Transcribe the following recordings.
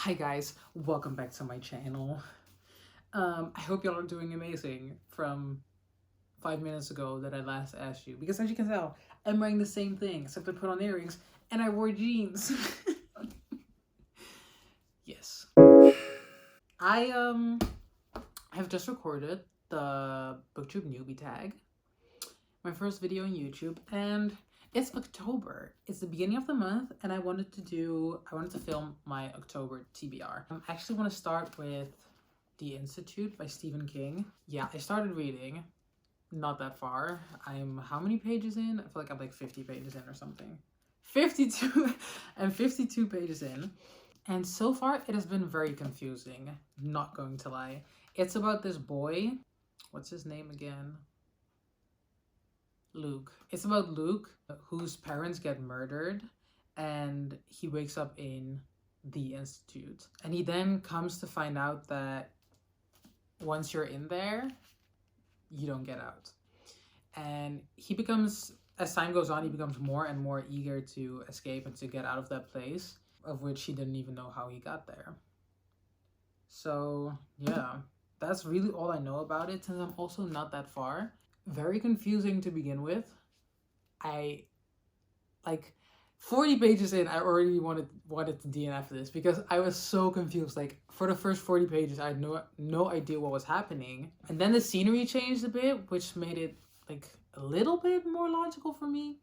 Hi guys, welcome back to my channel. I hope y'all are doing amazing from 5 minutes ago that I last asked you. Because as you can tell, I'm wearing the same thing, except I put on earrings and I wore jeans. Yes. I have just recorded the BookTube newbie tag, my first video on YouTube, and it's October. It's the beginning of the month, and I wanted to film my October TBR. I actually want to start with The Institute by Stephen King. Yeah, I started reading, not that far. I'm how many pages in? I feel like I'm like 50 pages in or something. 52 and 52 pages in. And so far it has been very confusing, not going to lie. It's about this boy. What's his name again? Luke. It's about Luke, whose parents get murdered, and he wakes up in the Institute. And he then comes to find out that once you're in there, you don't get out. And he becomes, as time goes on, he becomes more and more eager to escape and to get out of that place, of which he didn't even know how he got there. So, yeah, that's really all I know about it, since I'm also not that far. Very confusing to begin with. I, like, 40 pages in, I already wanted to DNF this because I was so confused. Like, for the first 40 pages, I had no idea what was happening. And then the scenery changed a bit, which made it, like, a little bit more logical for me.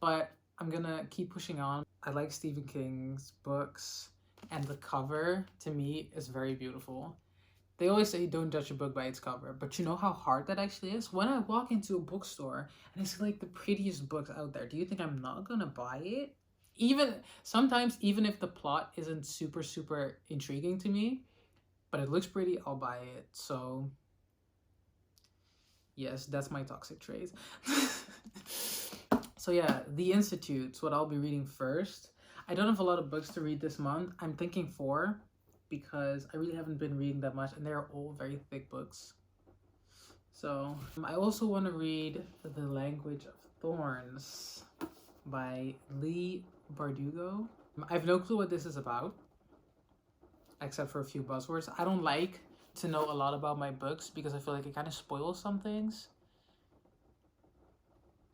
But I'm gonna keep pushing on. I like Stephen King's books, and the cover, to me, is very beautiful. They always say don't judge a book by its cover, but you know how hard that actually is? When I walk into a bookstore and I see like the prettiest books out there, do you think I'm not gonna buy it? Even sometimes, even if the plot isn't super intriguing to me, but it looks pretty, I'll buy it. So yes, that's my toxic trait. So yeah, The Institute's what I'll be reading first. I don't have a lot of books to read this month. I'm thinking 4, because I really haven't been reading that much, and they're all very thick books. So I also want to read The Language of Thorns by Lee Bardugo. I have no clue what this is about, except for a few buzzwords. I don't like to know a lot about my books because I feel like it kind of spoils some things.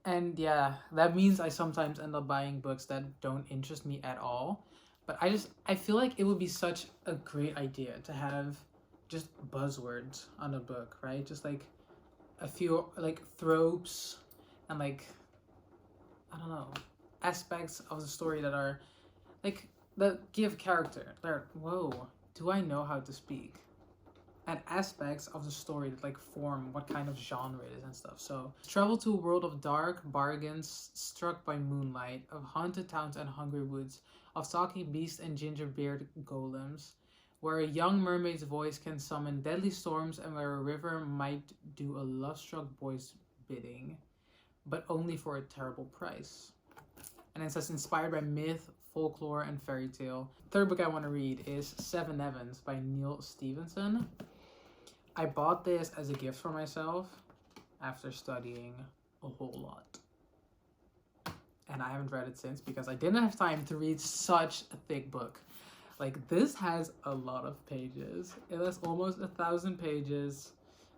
And yeah, that means I sometimes end up buying books that don't interest me at all. But I feel like it would be such a great idea to have just buzzwords on a book, right? Just like a few like tropes and like, I don't know, aspects of the story that are like, that give character. They're, whoa, do I know how to speak? And aspects of the story that like form what kind of genre it is and stuff. So travel to a world of dark bargains struck by moonlight, of haunted towns and hungry woods, of talking beasts and gingerbeard golems, where a young mermaid's voice can summon deadly storms and where a river might do a love-struck boy's bidding, but only for a terrible price. And it says inspired by myth, folklore, and fairy tale. Third book I want to read is Seven Evans by Neil Stevenson. I bought this as a gift for myself after studying a whole lot. And I haven't read it since because I didn't have time to read such a thick book. Like, this has a lot of pages. It has almost 1,000 pages.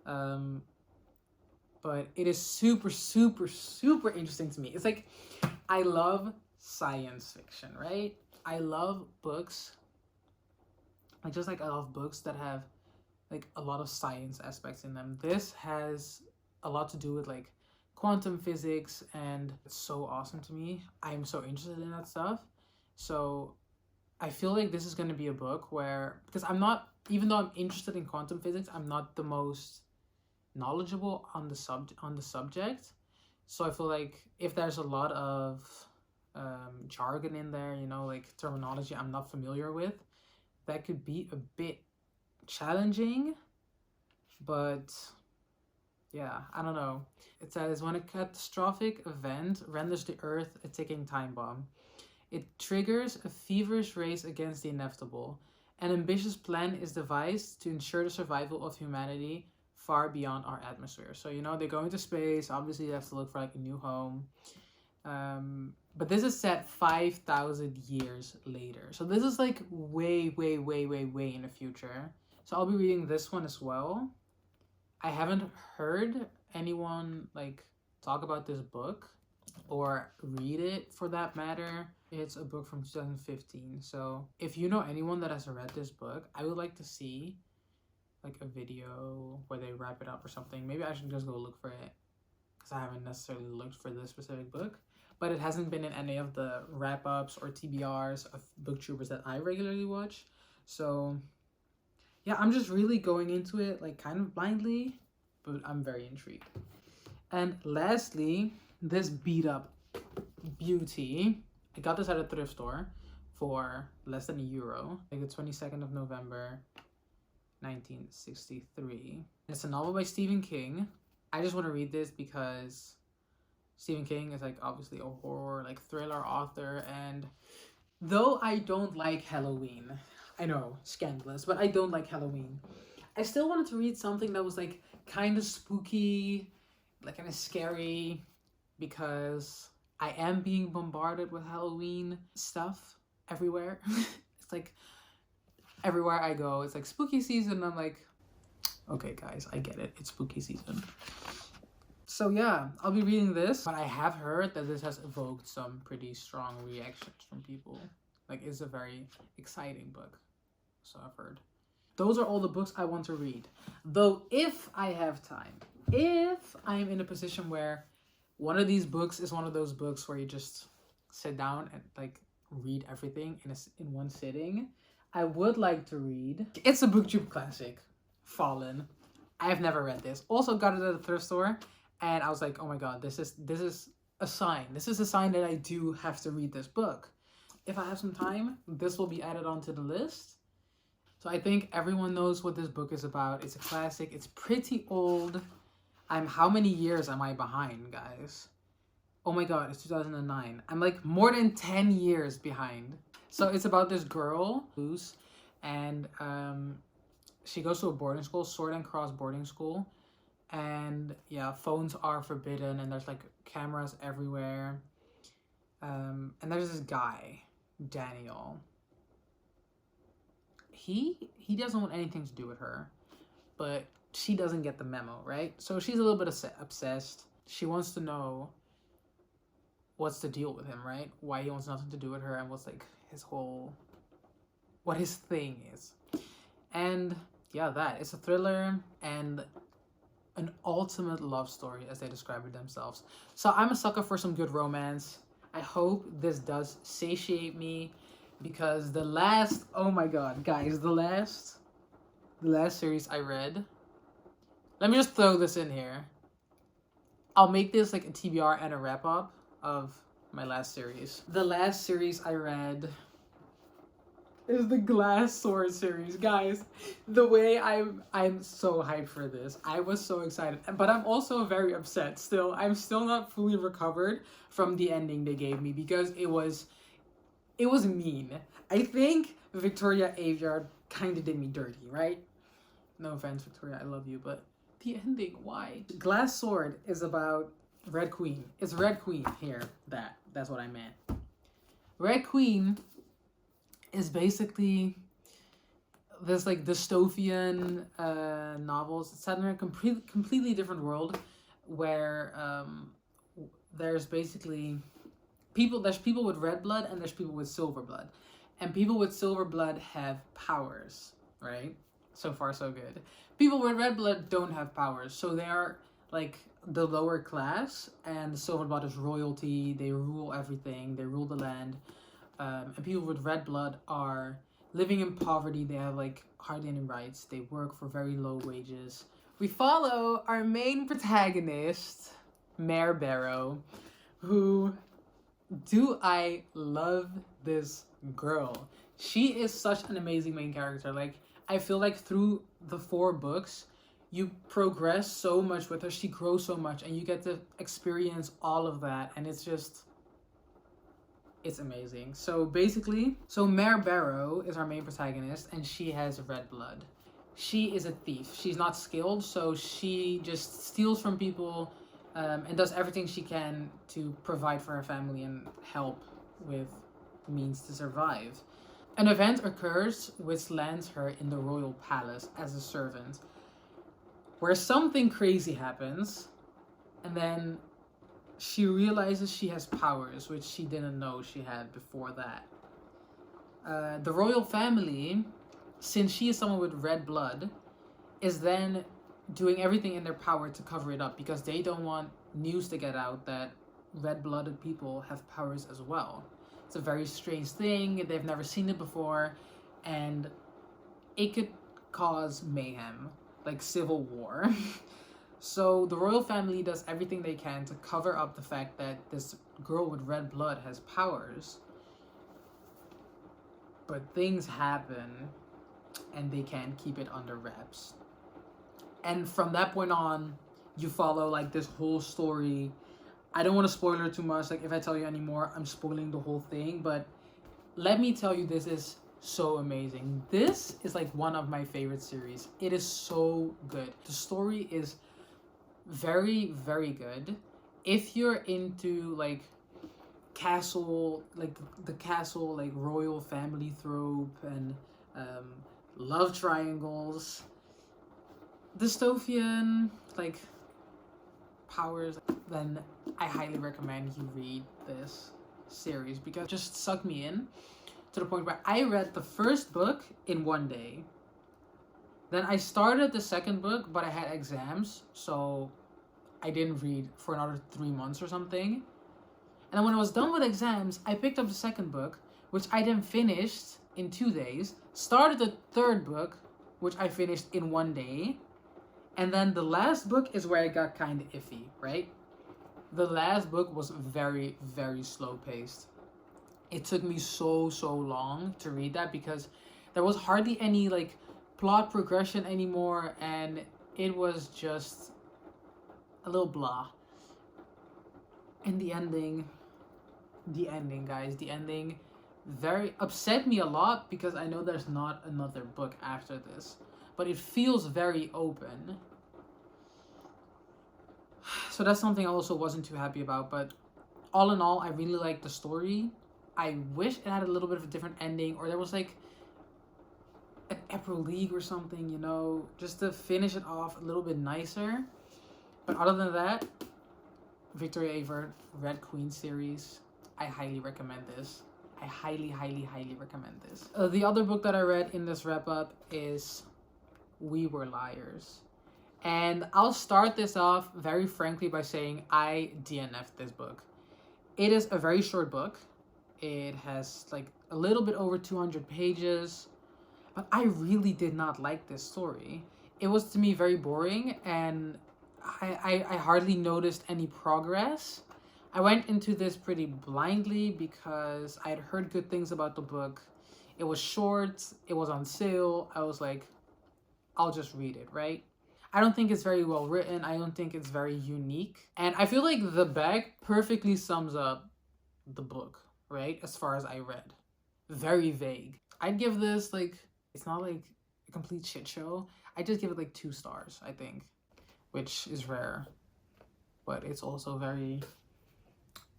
But it is super interesting to me. It's like, I love science fiction, right? I love books. I love books that have like a lot of science aspects in them. This has a lot to do with like quantum physics, and it's so awesome to me. I'm so interested in that stuff. So I feel like this is going to be a book where, because I'm not, even though I'm interested in quantum physics, I'm not the most knowledgeable on the subject. So I feel like if there's a lot of jargon in there, you know, like terminology I'm not familiar with, that could be a bit challenging. But yeah, I don't know. It says, when a catastrophic event renders the earth a ticking time bomb, it triggers a feverish race against the inevitable. An ambitious plan is devised to ensure the survival of humanity far beyond our atmosphere. So, you know, they go into space. Obviously, they have to look for like a new home. But this is set 5,000 years later. So this is like way, way, way, way, way in the future. So I'll be reading this one as well. I haven't heard anyone like talk about this book or read it for that matter. It's a book from 2015. So if you know anyone that has read this book, I would like to see like a video where they wrap it up or something. Maybe I should just go look for it because I haven't necessarily looked for this specific book. But it hasn't been in any of the wrap-ups or TBRs of booktubers that I regularly watch. So yeah, I'm just really going into it like kind of blindly, but I'm very intrigued. And lastly, this beat up beauty. I got this at a thrift store for less than €1, like the 22nd of November, 1963. It's a novel by Stephen King. I just want to read this because Stephen King is like obviously a horror, like thriller author, and though I don't like Halloween, I know, scandalous, but I don't like Halloween, I still wanted to read something that was like kind of spooky, like kind of scary, because I am being bombarded with Halloween stuff everywhere. It's like everywhere I go, it's like spooky season. I'm like, okay guys, I get it, it's spooky season. So yeah, I'll be reading this, but I have heard that this has evoked some pretty strong reactions from people. Like, it's a very exciting book, so I've heard. Those are all the books I want to read. Though, if I have time, if I'm in a position where one of these books is one of those books where you just sit down and like read everything in one sitting, I would like to read. It's a BookTube classic, Fallen. I have never read this. Also got it at a thrift store. And I was like, oh my god, this is a sign. This is a sign that I do have to read this book. If I have some time, this will be added onto the list. So I think everyone knows what this book is about. It's a classic. It's pretty old. How many years am I behind, guys? Oh my god, it's 2009. I'm like more than 10 years behind. So it's about this girl, Luce, and she goes to a boarding school, Sword and Cross boarding school. And yeah, phones are forbidden and there's like cameras everywhere. And there's this guy, Daniel. He doesn't want anything to do with her, but she doesn't get the memo, right? So she's a little bit obsessed. She wants to know what's the deal with him, right? Why he wants nothing to do with her and what's like what his thing is. And yeah, it's a thriller and an ultimate love story, as they describe it themselves. So I'm a sucker for some good romance. I hope this does satiate me, because oh my god, guys, the last series I read, let me just throw this in here. I'll make this like a TBR and a wrap up of my last series. The last series I read is the Glass Sword series, guys. The way I'm so hyped for this. I was so excited, but I'm also very upset still. I'm still not fully recovered from the ending they gave me, because it was mean. I think Victoria Aveyard kind of did me dirty, right? No offense, Victoria, I love you, but the ending, why? Glass Sword is about Red Queen. It's Red Queen here. That's what I meant. Red Queen is basically this like dystopian novels. It's set in a completely different world where there's basically there's people with red blood and there's people with silver blood. And people with silver blood have powers, right? So far so good. People with red blood don't have powers, so they are like the lower class, and the silver blood is royalty. They rule everything. They rule the land. And people with red blood are living in poverty. They have like hardly any rights. They work for very low wages. We follow our main protagonist, Mare Barrow, who, do I love this girl. She is such an amazing main character. Like, I feel like through the 4 books, you progress so much with her. She grows so much, and you get to experience all of that, and it's amazing. So basically, Mare Barrow is our main protagonist, and she has red blood. She is a thief. She's not skilled, so she just steals from people and does everything she can to provide for her family and help with means to survive. An event occurs which lands her in the royal palace as a servant, where something crazy happens, and then she realizes she has powers which she didn't know she had before that. The royal family, since she is someone with red blood, is then doing everything in their power to cover it up because they don't want news to get out that red-blooded people have powers as well. It's a very strange thing. They've never seen it before, and it could cause mayhem, like civil war. So the royal family does everything they can to cover up the fact that this girl with red blood has powers. But things happen, and they can't keep it under wraps. And from that point on, you follow like this whole story. I don't want to spoil it too much. Like, if I tell you anymore, I'm spoiling the whole thing. But let me tell you, this is so amazing. This is like one of my favorite series. It is so good. The story is very, very good. If you're into like castle, like the castle, like royal family trope and love triangles, dystopian, like powers, then I highly recommend you read this series because it just sucked me in to the point where I read the first book in one day. Then I started the second book, but I had exams, so I didn't read for another 3 months or something. And then when I was done with exams, I picked up the second book, which I then finished in 2 days, started the third book, which I finished in 1 day. And then the last book is where I got kind of iffy, right? The last book was very, very slow paced. It took me so long to read that because there was hardly any like plot progression anymore, and it was just a little blah. And the ending, guys, the ending very upset me a lot because I know there's not another book after this, but it feels very open. So that's something I also wasn't too happy about, but all in all, I really liked the story. I wish it had a little bit of a different ending, or there was like an April League or something, you know, just to finish it off a little bit nicer. But other than that, Victoria Avert Red Queen series, I highly recommend this. I highly recommend this. The other book that I read in this wrap up is We Were Liars. And I'll start this off very frankly by saying I DNF'd this book. It is a very short book. It has like a little bit over 200 pages. But I really did not like this story. It was to me very boring, and I hardly noticed any progress. I went into this pretty blindly because I had heard good things about the book. It was short, it was on sale. I was like, I'll just read it, right? I don't think it's very well written. I don't think it's very unique. And I feel like the back perfectly sums up the book, right? As far as I read. Very vague. I'd give this like, it's not like a complete shit show. I just give it like 2 stars, I think, which is rare. But it's also very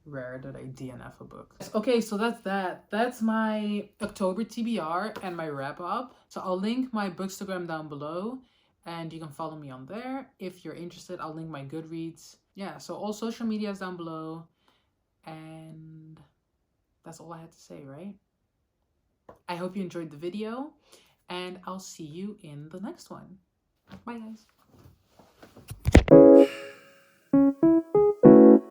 rare that I DNF a book. Okay, so that's that. That's my October TBR and my wrap up. So I'll link my Bookstagram down below, and you can follow me on there. If you're interested, I'll link my Goodreads. Yeah, so all social media is down below. And that's all I had to say, right? I hope you enjoyed the video, and I'll see you in the next one. Bye, guys.